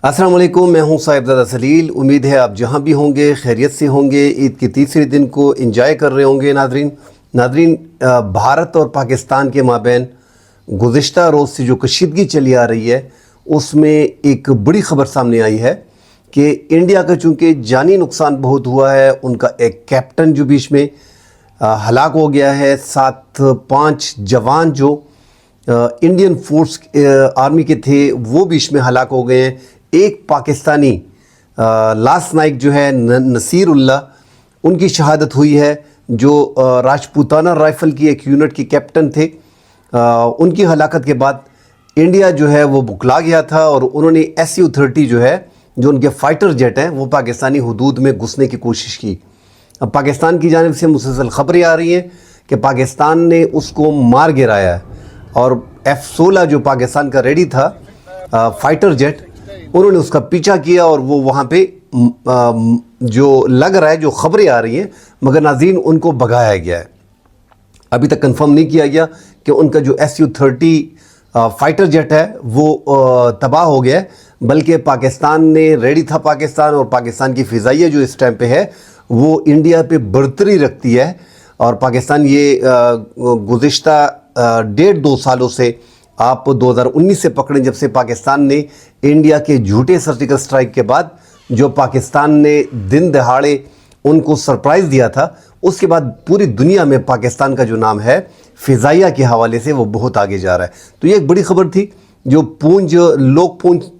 अस्सलाम वालेकुम, मैं हूं साहिबजादा सलील। उम्मीद है आप जहां भी होंगे खैरियत से होंगे। ईद के तीसरे दिन को एंजॉय कर रहे होंगे। नादरीन, भारत और पाकिस्तान के माबैन गुज़िश्ता रोज़ से जो कशीदगी चली आ रही है उसमें एक बड़ी ख़बर सामने आई है कि इंडिया का चूँकि जानी नुकसान बहुत हुआ है, उनका एक कैप्टन जो बीच में हलाक हो गया है, 5 जवान जो इंडियन फोर्स आर्मी के थे वो बीच में हलाक हो गए हैं। एक पाकिस्तानी लास्ट नाइक जो है नसीर उल्लाह, उनकी शहादत हुई है, जो राजपूताना राइफ़ल की एक यूनिट के कैप्टन थे। उनकी हलाकत के बाद इंडिया जो है वो बुकला गया था और उन्होंने Su-30 जो है, जो उनके फ़ाइटर जेट हैं, वो पाकिस्तानी हुदूद में घुसने की कोशिश की। अब पाकिस्तान की जानिब से मुसलसल ख़बरें आ रही हैं कि पाकिस्तान ने उसको मार गिराया है और F-16 जो पाकिस्तान का रेडी था फ़ाइटर जेट, उन्होंने उसका पीछा किया और वो वहाँ पे जो लग रहा है, जो ख़बरें आ रही हैं, मगर नाज़रीन उनको भगाया गया है। अभी तक कंफर्म नहीं किया गया कि उनका जो Su-30 फ़ाइटर जेट है वो तबाह हो गया है, बल्कि पाकिस्तान ने रेडी था पाकिस्तान, और पाकिस्तान की फ़िज़ाइया जो इस टाइम पे है वो इंडिया पे बरतरी रखती है। और पाकिस्तान ये गुज़िश्ता 1.5-2 सालों से, आप 2019 से पकड़ें, जब से पाकिस्तान ने इंडिया के झूठे सर्जिकल स्ट्राइक के बाद जो पाकिस्तान ने दिन दहाड़े उनको सरप्राइज़ दिया था, उसके बाद पूरी दुनिया में पाकिस्तान का जो नाम है फ़िज़ाइया के हवाले से वो बहुत आगे जा रहा है। तो ये एक बड़ी ख़बर थी। जो लोकपूंज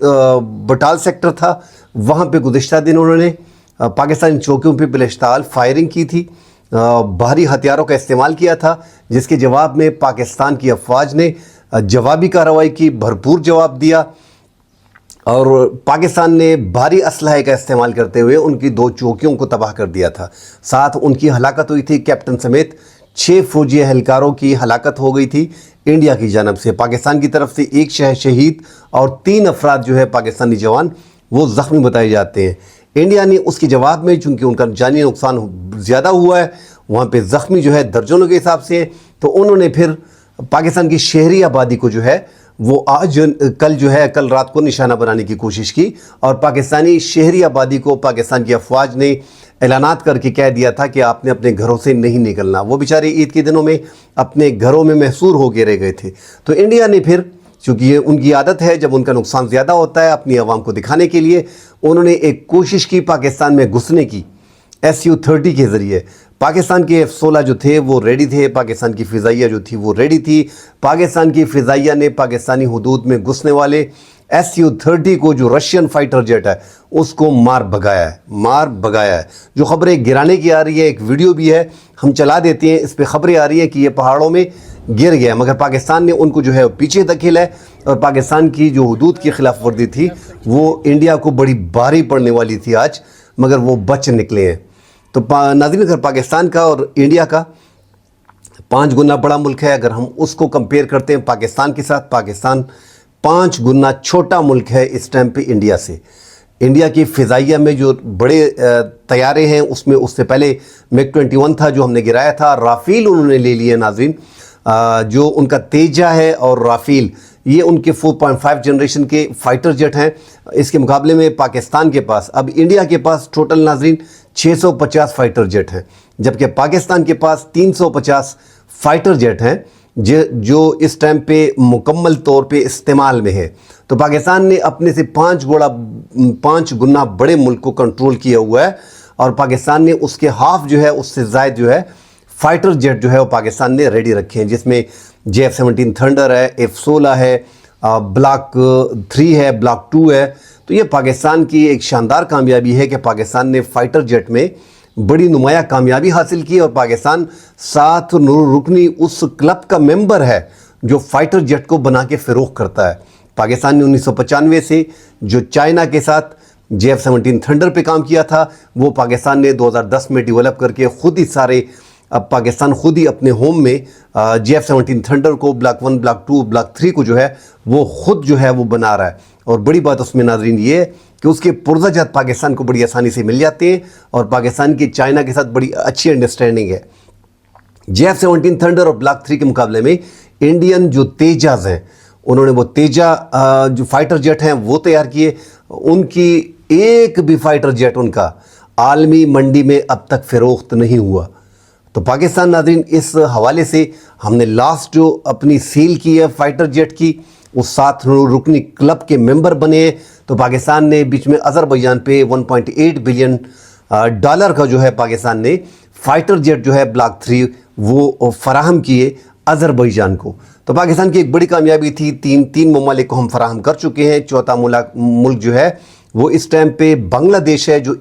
बटाल सेक्टर था, वहाँ पे गुज़िश्ता दिन उन्होंने पाकिस्तानी चौकियों पे बेलश्ताल फायरिंग की थी, भारी हथियारों का इस्तेमाल किया था, जिसके जवाब में पाकिस्तान की अफवाज ने जवाबी कार्रवाई की, भरपूर जवाब दिया और पाकिस्तान ने भारी असलहे का इस्तेमाल करते हुए उनकी 2 चौकियों को तबाह कर दिया था। साथ उनकी हलाकत हुई थी, कैप्टन समेत 6 फौजी एहलकारों की हलाकत हो गई थी इंडिया की जानब से। पाकिस्तान की तरफ से 1 शहीद और 3 अफराद जो है पाकिस्तानी जवान वो ज़ख्मी बताए जाते हैं। इंडिया ने उसके जवाब में, चूँकि उनका जानी नुकसान ज़्यादा हुआ है, वहाँ पे ज़ख्मी जो है दर्जनों के हिसाब से, तो उन्होंने फिर पाकिस्तान की शहरी आबादी को जो है वो कल रात को निशाना बनाने की कोशिश की और पाकिस्तानी शहरी आबादी को पाकिस्तान की अफवाज ने ऐलानात करके कह दिया था कि आपने अपने घरों से नहीं निकलना। वो बेचारे ईद के दिनों में अपने घरों में महसूर होके रह गए थे। तो इंडिया ने फिर, चूँकि ये उनकी आदत है, जब उनका नुकसान ज़्यादा होता है, अपनी आवाम को दिखाने के लिए उन्होंने एक कोशिश की पाकिस्तान में घुसने की Su-30 के ज़रिए। पाकिस्तान के F-16 जो थे वो रेडी थे, पाकिस्तान की फ़िज़ाइया जो थी वो रेडी थी। पाकिस्तान की फ़िज़ाइया ने पाकिस्तानी हुदूद में घुसने वाले Su-30 को, जो रशियन फ़ाइटर जेट है, उसको मार भगाया है। जो ख़बरें गिराने की आ रही है, एक वीडियो भी है, हम चला देते हैं। इस पर ख़बरें आ रही हैं कि ये पहाड़ों में गिर गया, मगर पाकिस्तान ने उनको जो है पीछे धकेला है और पाकिस्तान की जो हुदूद की खिलाफ वर्दी थी वो इंडिया को बड़ी भारी पड़ने वाली थी आज, मगर वो बच निकले हैं। तो नाज़रीन, अगर पाकिस्तान का और इंडिया का 5 गुना बड़ा मुल्क है, अगर हम उसको कंपेयर करते हैं पाकिस्तान के साथ, पाकिस्तान 5 गुना छोटा मुल्क है इस टाइम पे इंडिया से। इंडिया की फ़िज़ाइया में जो बड़े तैयारे हैं उसमें उससे पहले MiG-21 था जो हमने गिराया था। राफ़ेल उन्होंने ले लिए नाज़रीन, जो उनका तेजा है और राफ़ेल, ये उनके 4.5 जनरेशन के फ़ाइटर जेट हैं। इसके मुकाबले में पाकिस्तान के पास, अब इंडिया के पास टोटल नाज़रीन 650 फ़ाइटर जेट हैं, जबकि पाकिस्तान के पास 350 फ़ाइटर जेट हैं जो इस टाइम पे मुकम्मल तौर पे इस्तेमाल में है। तो पाकिस्तान ने अपने से 5 गुना बड़े मुल्क को कंट्रोल किया हुआ है और पाकिस्तान ने उसके हाफ जो है, उससे ज़ायद जो है फ़ाइटर जेट जो है वो पाकिस्तान ने रेडी रखे हैं, जिसमें JF-17 थंडर है, F-16 है, ब्लॉक 3 है, ब्लॉक 2 है। तो ये पाकिस्तान की एक शानदार कामयाबी है कि पाकिस्तान ने फ़ाइटर जेट में बड़ी नुमाया कामयाबी हासिल की और पाकिस्तान 7 रुकनी उस क्लब का मेंबर है जो फ़ाइटर जेट को बना के फ़रोग़ करता है। पाकिस्तान ने 1995 से जो चाइना के साथ JF-17 थंडर पे काम किया था, वो पाकिस्तान ने 2010 में डेवलप करके ख़ुद ही सारे, अब पाकिस्तान खुद ही अपने होम में JF-17 थंडर को, ब्लॉक 1, ब्लॉक 2, ब्लॉक 3 को जो है वो ख़ुद जो है वो बना रहा है। और बड़ी बात उसमें नाज़रीन ये है कि उसके पुर्ज़ाजात पाकिस्तान को बड़ी आसानी से मिल जाते हैं और पाकिस्तान की चाइना के साथ बड़ी अच्छी अंडरस्टैंडिंग है। JF-17 थंडर और ब्लॉक 3 के मुकाबले में इंडियन जो तेजाज हैं, उन्होंने वो तेजा जो फाइटर जेट हैं वो तैयार किए। उनकी एक भी फाइटर जेट उनका आलमी मंडी में अब तक फ़रोख्त नहीं हुआ। तो पाकिस्तान नाज़रीन, इस हवाले से हमने लास्ट जो अपनी सील की है फाइटर जेट की, उस 7 रुकनी क्लब के मेंबर बने हैं। तो पाकिस्तान ने बीच में अज़रबैजान पे 1.8 बिलियन डॉलर का जो है पाकिस्तान ने फाइटर जेट जो है ब्लॉक 3 वो फराहम किए अज़रबैजान को। तो पाकिस्तान की एक बड़ी कामयाबी थी। तीन ममालिक को हम फराहम कर चुके हैं। चौथा मुल्क जो है वो इस टाइम पे बांग्लादेश है, जो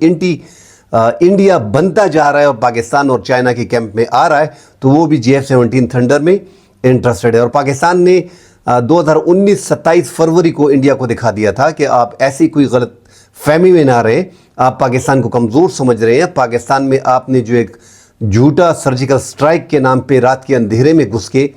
इंडिया बनता जा रहा है और पाकिस्तान और चाइना के कैंप में आ रहा है। तो वो भी JF-17 थंडर में इंटरेस्टेड है। और पाकिस्तान ने 2019 27 फरवरी को इंडिया को दिखा दिया था कि आप ऐसी कोई गलत फहमी में ना रहे, आप पाकिस्तान को कमज़ोर समझ रहे हैं। पाकिस्तान में आपने जो एक झूठा सर्जिकल स्ट्राइक के नाम पे रात के अंधेरे में घुस के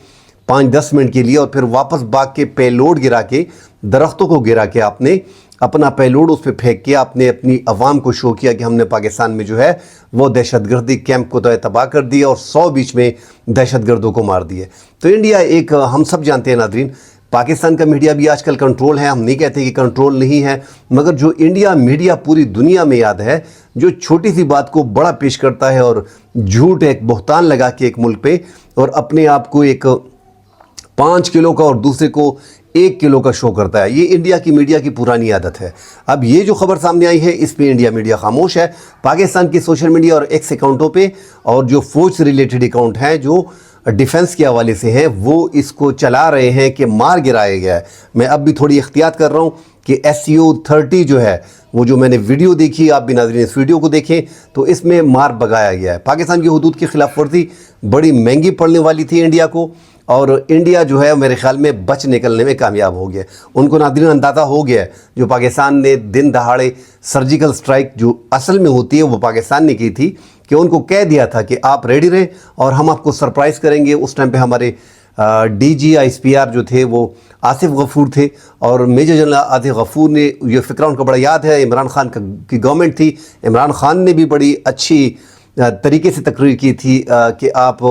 5-10 मिनट के लिए और फिर वापस भाग के पेलोड गिरा के, दरख्तों को गिरा के आपने अपना पेलोड उस पर फेंक के आपने अपनी अवाम को शो किया कि हमने पाकिस्तान में जो है वो दहशतगर्दी कैंप को तो तबाह कर दिया और 100 बीच में दहशतगर्दों को मार दिए। तो इंडिया एक, हम सब जानते हैं नाज़रीन, पाकिस्तान का मीडिया भी आजकल कंट्रोल है, हम नहीं कहते कि कंट्रोल नहीं है, मगर जो इंडिया मीडिया पूरी दुनिया में याद है, जो छोटी सी बात को बड़ा पेश करता है और झूठ एक बहतान लगा के एक मुल्क पे और अपने आप को एक 5 किलो का और दूसरे को 1 किलो का शो करता है, ये इंडिया की मीडिया की पुरानी आदत है। अब ये जो खबर सामने आई है इस पे इंडिया मीडिया खामोश है। पाकिस्तान के सोशल मीडिया और एक्स अकाउंटों पे और जो फौज से रिलेटेड अकाउंट हैं जो डिफेंस के हवाले से हैं वो इसको चला रहे हैं कि मार गिराया गया है। मैं अब भी थोड़ी एहतियात कर रहा हूँ कि SU-30 जो है वो जो मैंने वीडियो देखी, आप भी नाज़रीन इस वीडियो को देखें, तो इसमें मार भगाया गया है। पाकिस्तान की हुदूद की खिलाफ वर्जी बड़ी महंगी पड़ने वाली थी इंडिया को और इंडिया जो है मेरे ख्याल में बच निकलने में कामयाब हो गया। उनको नाज़रीन अंदाज़ा हो गया जो पाकिस्तान ने दिन दहाड़े सर्जिकल स्ट्राइक जो असल में होती है वो पाकिस्तान ने की थी, कि उनको कह दिया था कि आप रेडी रहें और हम आपको सरप्राइज़ करेंगे। उस टाइम पे हमारे DG ISPR जो थे वो आसिफ गफूर थे और मेजर जनरल आसिफ गफूर ने, ये फ़िक्रा उनको बड़ा याद है, इमरान खान की गवर्नमेंट थी, इमरान खान ने भी बड़ी अच्छी तरीके से तकरीर की थी कि आप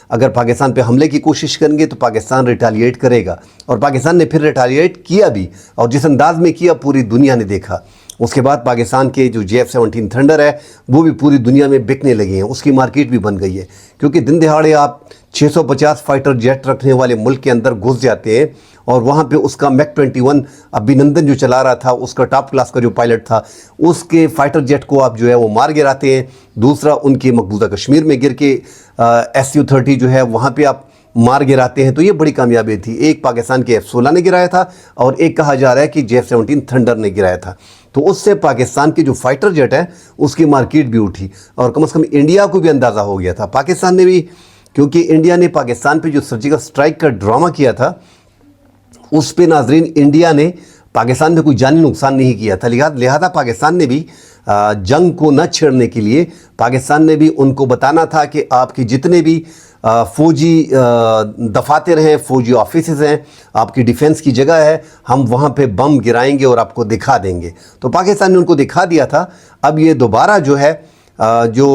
अगर पाकिस्तान पे हमले की कोशिश करेंगे तो पाकिस्तान रिटालिएट करेगा। और पाकिस्तान ने फिर रिटालिएट किया भी और जिस अंदाज में किया पूरी दुनिया ने देखा। उसके बाद पाकिस्तान के जो JF-17 थंडर है वो भी पूरी दुनिया में बिकने लगे हैं, उसकी मार्केट भी बन गई है। क्योंकि दिन दिहाड़े आप 650 फाइटर जेट रखने वाले मुल्क के अंदर घुस जाते हैं और वहाँ पे उसका MiG-21 अभिनंदन जो चला रहा था, उसका टॉप क्लास का जो पायलट था, उसके फाइटर जेट को आप जो है वो मार गिराते हैं। दूसरा उनके मकबूजा कश्मीर में गिर के SU-30 जो है वहाँ पे आप मार गिराते हैं। तो ये बड़ी कामयाबी थी। एक पाकिस्तान के F-16 ने गिराया था और एक कहा जा रहा है कि JF-17 थंडर ने गिराया था। तो उससे पाकिस्तान की जो फाइटर जेट है उसकी मार्केट भी उठी और कम से कम इंडिया को भी अंदाज़ा हो गया था। पाकिस्तान ने भी, क्योंकि इंडिया ने पाकिस्तान पे जो सर्जिकल स्ट्राइक का ड्रामा किया था उस पे नाजरीन इंडिया ने पाकिस्तान में कोई जानी नुकसान नहीं किया था। लिहाजा पाकिस्तान ने भी जंग को न छेड़ने के लिए पाकिस्तान ने भी उनको बताना था कि आपके जितने भी फ़ौजी दफातर हैं, फ़ौजी ऑफिसेज़ हैं, आपकी डिफेंस की जगह है, हम वहाँ पे बम गिराएंगे और आपको दिखा देंगे। तो पाकिस्तान ने उनको दिखा दिया था। अब ये दोबारा जो है जो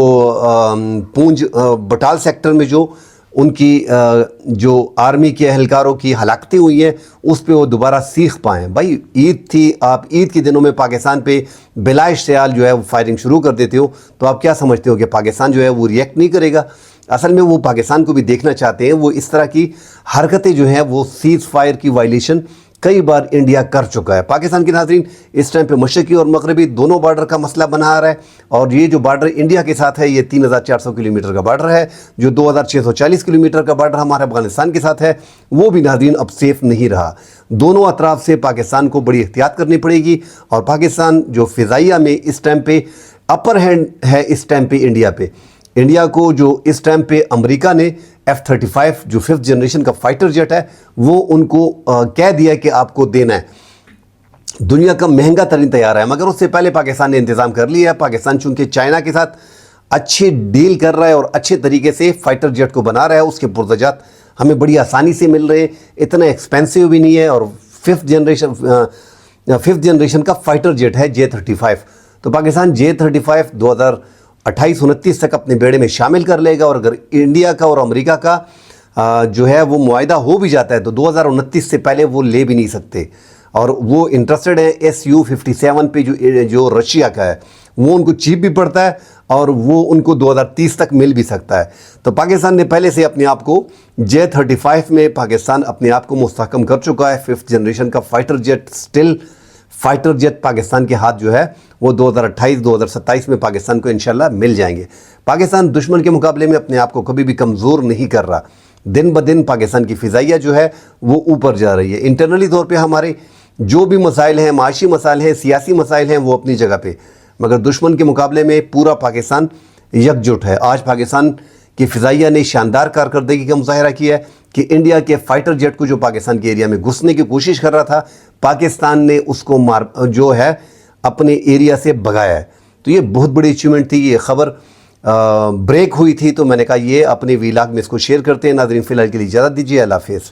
पूंछ बटाल सेक्टर में जो उनकी जो आर्मी के एहलकारों की हलाकतें हुई हैं उस पे वो दोबारा सीख पाएँ। भाई ईद थी, आप ईद के दिनों में पाकिस्तान पे बिला इश्तियाल जो है वो फायरिंग शुरू कर देते हो, तो आप क्या समझते हो कि पाकिस्तान जो है वो रिएक्ट नहीं करेगा? असल में वो पाकिस्तान को भी देखना चाहते हैं। वो इस तरह की हरकतें जो हैं वो सीज़ फायर की वायलेशन कई बार इंडिया कर चुका है। पाकिस्तान के नाज़रीन इस टाइम पे मशरक़ी और मगरबी दोनों बार्डर का मसला बना आ रहा है और ये जो बार्डर इंडिया के साथ है ये 3400 किलोमीटर का बार्डर है। जो 2640 किलोमीटर का बार्डर हमारे अफगानिस्तान के साथ है वो भी नाज़रीन अब सेफ़ नहीं रहा। दोनों अतराफ से पाकिस्तान को बड़ी एहतियात करनी पड़ेगी और पाकिस्तान जो फ़िज़ाइया में इस टाइम पे अपर हैंड है, इस टाइम पे इंडिया को जो इस टाइम पे अमेरिका ने F-35 जो 5th जनरेशन का फाइटर जेट है वो उनको कह दिया कि आपको देना है। दुनिया का महंगा तरीन तैयार है, मगर उससे पहले पाकिस्तान ने इंतज़ाम कर लिया है। पाकिस्तान चूँकि चाइना के साथ अच्छी डील कर रहा है और अच्छे तरीके से फाइटर जेट को बना रहा है, उसके पुर्ज़जात हमें बड़ी आसानी से मिल रहे हैं, इतना एक्सपेंसिव भी नहीं है और 5th जनरेशन का फाइटर जेट है J-35। तो पाकिस्तान J-35 2028-29 तक अपने बेड़े में शामिल कर लेगा और अगर इंडिया का और अमेरिका का जो है वो मुआहिदा हो भी जाता है तो 2029 से पहले वो ले भी नहीं सकते। اور وہ انٹرسٹڈ ہیں SU-57 پہ جو رشیا کا ہے، وہ ان کو چیپ بھی پڑتا ہے اور وہ ان کو 2030 تک مل بھی سکتا ہے۔ تو پاکستان نے پہلے سے اپنے آپ کو J-35 میں پاکستان اپنے آپ کو مستحکم کر چکا ہے۔ 5th جنریشن کا فائٹر جیٹ پاکستان کے ہاتھ جو ہے وہ 2028-2027 میں پاکستان کو انشاءاللہ مل جائیں گے۔ پاکستان دشمن کے مقابلے میں اپنے آپ کو کبھی بھی کمزور نہیں کر رہا، دن بدن پاکستان کی فضائیہ جو ہے وہ اوپر جا رہی ہے۔ انٹرنلی طور پہ ہمارے جو بھی مسائل ہیں، معاشی مسائل ہیں، سیاسی مسائل ہیں، وہ اپنی جگہ پہ، مگر دشمن کے مقابلے میں پورا پاکستان یکجٹ ہے۔ آج پاکستان کی فضائیہ نے شاندار کارکردگی کا مظاہرہ کیا ہے کہ انڈیا کے فائٹر جیٹ کو جو پاکستان کے ایریا میں گھسنے کی کوشش کر رہا تھا، پاکستان نے اس کو جو ہے اپنے ایریا سے بھگایا ہے۔ تو یہ بہت بڑی اچیومنٹ تھی۔ یہ خبر بریک ہوئی تھی تو میں نے کہا یہ اپنے ویلاگ میں اس کو شیئر کرتے ہیں۔ ناظرین فی الحال کے لیے اجازت دیجیے، اللہ حافظ۔